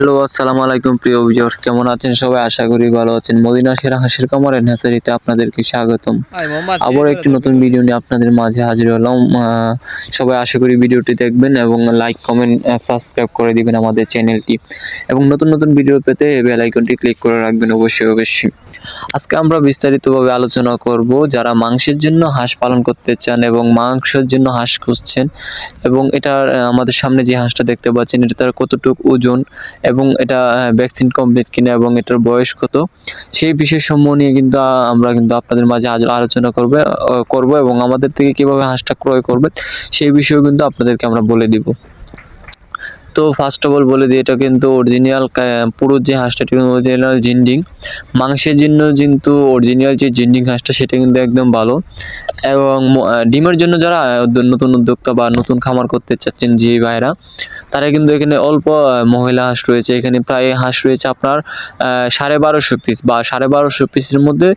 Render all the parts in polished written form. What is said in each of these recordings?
Hello, আসসালামু আলাইকুম প্রিয় ভিউয়ার্স, কেমন আছেন সবাই? আশা করি ভালো আছেন। মদিনা সেরা হাঁসের খামার এন্ড হ্যাচারিতে আপনাদেরকে স্বাগতম। আবার একটি নতুন ভিডিও নিয়ে আপনাদের মাঝে হাজির হলাম। সবাই আশা করি ভিডিওটি দেখবেন এবং লাইক, কমেন্ট, সাবস্ক্রাইব করে দিবেন আমাদের চ্যানেলটি এবং নতুন নতুন ভিডিও পেতে বেল আইকনটি ক্লিক করে রাখবেন অবশ্যই। আজকে আমরা বিস্তারিতভাবে আলোচনা করব যারা মাংসের জন্য হাঁস পালন করতে চান এবং মাংসের জন্য হাঁস খুঁজছেন এবং এটার আমাদের সামনে যে হাঁসটা দেখতে পাচ্ছেন এটা তার কতটুকু ওজন এবং এটা ভ্যাকসিন কমপ্লিট কিনা এবং এটার বয়স কত, সেই বিষয়সমূহ নিয়ে কিন্তু আমরা আপনাদের মাঝে আজ আলোচনা করব এবং আমাদের থেকে কিভাবে হাঁসটা ক্রয় করবেন সেই বিষয়েও কিন্তু আপনাদেরকে আমরা বলে দিব। তো ফার্স্ট অফ অল বলে দিই, এটা কিন্তু অরিজিনাল পুরো যে হাঁসটা কিন্তু অরিজিনাল জিন্ডিং মাংসের জন্য, কিন্তু অরিজিনাল যে জিন্ডিং হাঁসটা সেটা কিন্তু একদম ভালো। এবং ডিমের জন্য যারা নতুন উদ্যোক্তা বা নতুন খামার করতে চাচ্ছেন যে ভাইরা, তারা কিন্তু এখানে অল্প মহিলা হাঁস রয়েছে। এখানে প্রায় হাঁস রয়েছে আপনার 1250 পিস বা 1250 পিসের মধ্যে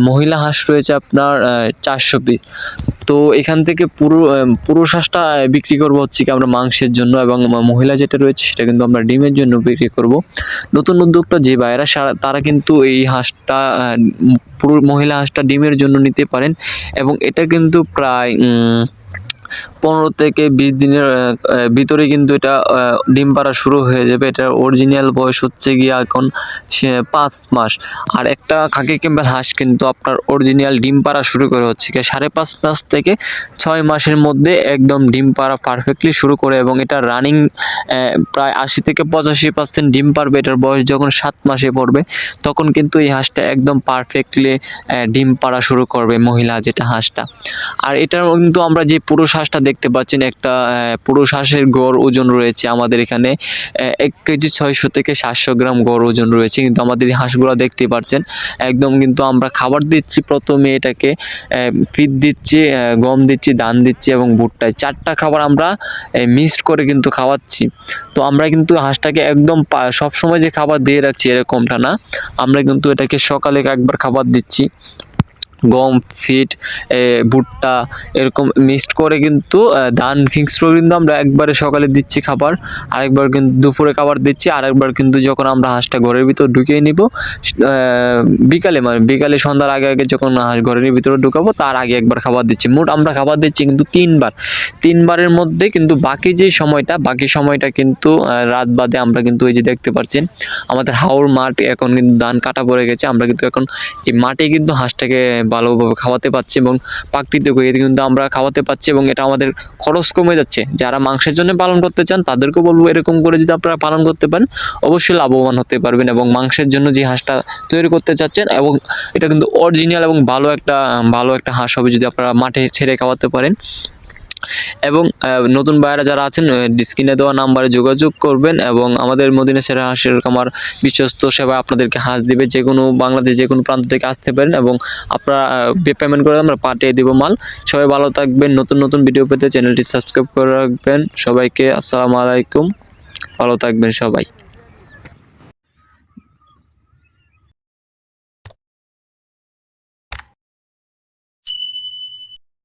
মহিলা হাঁস রয়েছে আপনার 400 পিস। তো এখান থেকে পুরো হাঁসটা বিক্রি করবো হচ্ছে কি আমরা মাংসের জন্য, এবং মহিলা যেটা রয়েছে সেটা কিন্তু আমরা ডিমের জন্য বিক্রি করব। নতুন উদ্যোক্তা যে ভাইরা তারা কিন্তু এই হাঁসটা পুরো মহিলা হাঁসটা ডিমের জন্য নিতে পারেন এবং এটা কিন্তু প্রায় 15 থেকে 20 দিনের ভিতরে কিন্তু এটা ডিম পাড়া শুরু হয়ে যাবে। এটার অরিজিনাল বয়স হচ্ছে গিয়ে এখন 5 মাস। আর একটা খাকি ক্যাম্বেল হাঁস কিন্তু আপনার অরিজিনাল ডিম পাড়া শুরু করে হচ্ছে গিয়ে 5.5 মাস থেকে 6 মাসের মধ্যে একদম ডিম পাড়া পারফেক্টলি শুরু করে এবং এটা রানিং প্রায় 80 থেকে 85% ডিম পারবে। এটার বয়স যখন 7 মাসে পড়বে তখন কিন্তু এই হাঁসটা একদম পারফেক্টলি ডিম পাড়া শুরু করবে, মহিলা যেটা হাঁসটা। আর এটার কিন্তু আমরা যে পুরুষ হাঁসটা দেখতে পাচ্ছেন, একটা পুরুষ হাঁসের গড় ওজন রয়েছে আমাদের এখানে 1 কেজি 600 থেকে 700 গ্রাম গড় ওজন রয়েছে। কিন্তু আমাদের এই হাঁসগুলো দেখতে পাচ্ছেন একদম কিন্তু আমরা খাবার দিচ্ছি, প্রথমে এটাকে ফিড দিচ্ছি, গম দিচ্ছি, ধান দিচ্ছি এবং ভুট্টায় 4টা খাবার আমরা মিক্সড করে কিন্তু খাওয়াচ্ছি। তো আমরা কিন্তু হাঁসটাকে একদম সবসময় যে খাবার দিয়ে রাখছি এরকমটা না, আমরা কিন্তু এটাকে সকালে একবার খাবার দিচ্ছি, গম, ফিড, ভুট্টা এরকম মিক্সড করে কিন্তু ধান ফিক্সড কিন্তু আমরা একবারে সকালে দিচ্ছি খাবার, আরেকবার কিন্তু দুপুরে খাবার দিচ্ছি, আরেকবার কিন্তু যখন আমরা হাঁসটা ঘরের ভিতর ঢুকিয়ে নিব বিকালে সন্ধ্যার আগে যখন হাঁস ঘরের ভিতরে ঢুকাবো তার আগে একবার খাবার দিচ্ছি। মোট আমরা খাবার দিচ্ছি কিন্তু 3বারের মধ্যে, কিন্তু বাকি সময়টা কিন্তু রাত বাদে আমরা কিন্তু এই যে দেখতে পাচ্ছেন আমাদের হাওর মাঠ এখন কিন্তু ধান কাটা পড়ে গেছে। আমরা কিন্তু এখন এই মাঠে কিন্তু হাঁসটাকে ভালোভাবে খাওয়াতে পাচ্ছি এবং প্রাকৃতিক ওয়েতে কিন্তু আমরা খাওয়াতে পাচ্ছি এবং এটা আমাদের খরচ কমে যাচ্ছে। যারা মাংসের জন্য পালন করতে চান তাদেরকেও বলবো এরকম করে যদি আপনারা পালন করতে পারেন অবশ্যই লাভবান হতে পারবেন। এবং মাংসের জন্য যে হাঁসটা তৈরি করতে চাচ্ছেন এবং এটা কিন্তু অরিজিনাল এবং ভালো একটা হাঁস হবে যদি আপনারা মাঠে ছেড়ে খাওয়াতে পারেন। এবং নতুন বায়ারা যারা আছেন স্ক্রিনে দেওয়া নাম্বারে যোগাযোগ করবেন এবং আমাদের মদিনা সেরা হাঁসের খামার বিশ্বস্ত সেবা আপনাদেরকে হাঁস দিবে। বাংলাদেশ যে কোনো প্রান্ত থেকে আসতে পারেন এবং আপনারা পেমেন্ট করে আমরা পাঠিয়ে দেবো মাল। সবাই ভালো থাকবেন। নতুন ভিডিও পেতে চ্যানেলটি সাবস্ক্রাইব করে রাখবেন। সবাইকে আসসালামু আলাইকুম, ভালো থাকবেন সবাই।